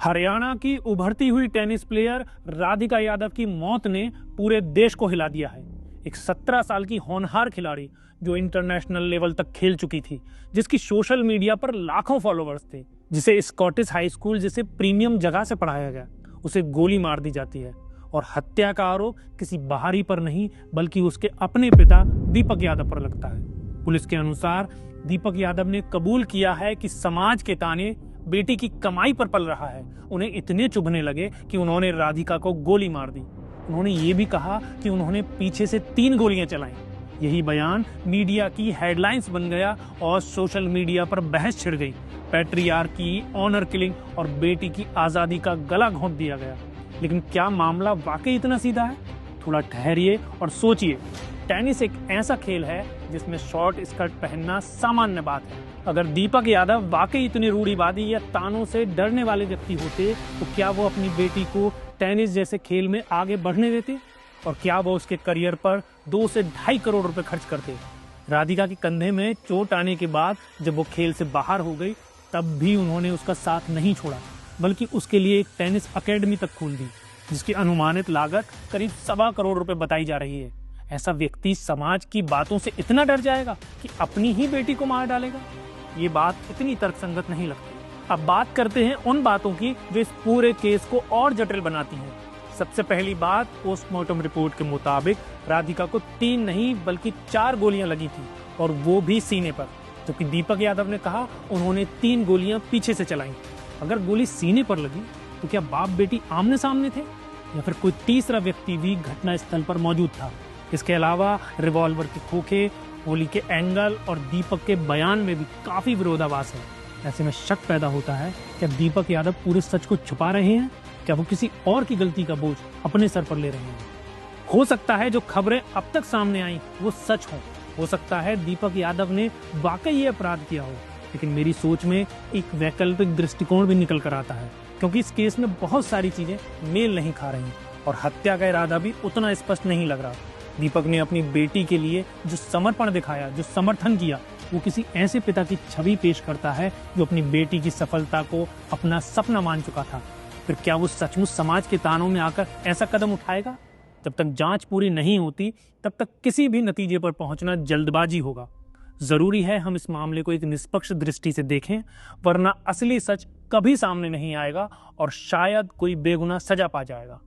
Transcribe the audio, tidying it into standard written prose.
हरियाणा की उभरती हुई टेनिस प्लेयर राधिका यादव की मौत ने पूरे देश को हिला दिया है। एक 17 साल की होनहार खिलाड़ी जो इंटरनेशनल लेवल तक खेल चुकी थी, जिसकी सोशल मीडिया पर लाखों फॉलोअर्स थे, जिसे स्कॉटिश हाई स्कूल जैसे प्रीमियम जगह से पढ़ाया गया, उसे गोली मार दी जाती है। और हत्या का आरोप किसी बाहरी पर नहीं बल्कि उसके अपने पिता दीपक यादव पर लगता है। पुलिस के अनुसार दीपक यादव ने कबूल किया है कि समाज के ताने बेटी की कमाई पर पल रहा है उन्हें इतने चुभने लगे कि उन्होंने राधिका को गोली मार दी। उन्होंने ये भी कहा कि उन्होंने पीछे से 3 गोलियां चलाई। यही बयान मीडिया की हेडलाइंस बन गया और सोशल मीडिया पर बहस छिड़ गई। पैट्रियार्की, ऑनर किलिंग और बेटी की आजादी का गला घोंट दिया गया। लेकिन क्या मामला वाकई इतना सीधा है? थोड़ा ठहरिए और सोचिए। टेनिस एक ऐसा खेल है जिसमें शॉर्ट स्कर्ट पहनना सामान्य बात है। अगर दीपक यादव वाकई इतने रूढ़िवादी या तानों से डरने वाले व्यक्ति होते तो क्या वो अपनी बेटी को टेनिस जैसे खेल में आगे बढ़ने देते? और क्या वो उसके करियर पर 2 से 2.5 करोड़ रुपए खर्च करते? राधिका के कंधे में चोट आने के बाद जब वो खेल से बाहर हो गई, तब भी उन्होंने उसका साथ नहीं छोड़ा, बल्कि उसके लिए एक टेनिस अकेडमी तक खोल दी, जिसकी अनुमानित लागत करीब 1.25 करोड़ रुपए बताई जा रही है। ऐसा व्यक्ति समाज की बातों से इतना डर जाएगा कि अपनी ही बेटी को मार डालेगा? ये बात इतनी तर्कसंगत नहीं लगती। अब बात करते हैं उन बातों की जो इस पूरे केस को और जटिल बनाती हैं। सबसे पहली बात, पोस्टमार्टम रिपोर्ट के मुताबिक राधिका को 3 नहीं बल्कि 4 गोलियां लगी थी, और वो भी सीने पर, जबकि दीपक यादव ने कहा उन्होंने 3 गोलियां पीछे से चलाई। अगर गोली सीने पर लगी तो क्या बाप बेटी आमने सामने थे या फिर कोई तीसरा व्यक्ति भी घटना स्थल पर मौजूद था? इसके अलावा रिवॉल्वर के खोखे, गोली के एंगल और दीपक के बयान में भी काफी विरोधाभास है। ऐसे में शक पैदा होता है, क्या दीपक यादव पूरे सच को छुपा रहे हैं? क्या वो किसी और की गलती का बोझ अपने सर पर ले रहे हैं? हो सकता है जो खबरें अब तक सामने आई वो सच हो सकता है दीपक यादव ने वाकई ये अपराध किया हो। लेकिन मेरी सोच में एक वैकल्पिक दृष्टिकोण भी निकल कर आता है, क्योंकि इस केस में बहुत सारी चीजें मेल नहीं खा रही और हत्या का इरादा भी उतना स्पष्ट नहीं लग रहा। दीपक ने अपनी बेटी के लिए जो समर्पण दिखाया, जो समर्थन किया, वो किसी ऐसे पिता की छवि पेश करता है जो अपनी बेटी की सफलता को अपना सपना मान चुका था। फिर क्या वो सचमुच समाज के तानों में आकर ऐसा कदम उठाएगा? जब तक जांच पूरी नहीं होती तब तक किसी भी नतीजे पर पहुंचना जल्दबाजी होगा। जरूरी है हम इस मामले को एक निष्पक्ष दृष्टि से देखें, वरना असली सच कभी सामने नहीं आएगा और शायद कोई बेगुनाह सजा पा जाएगा।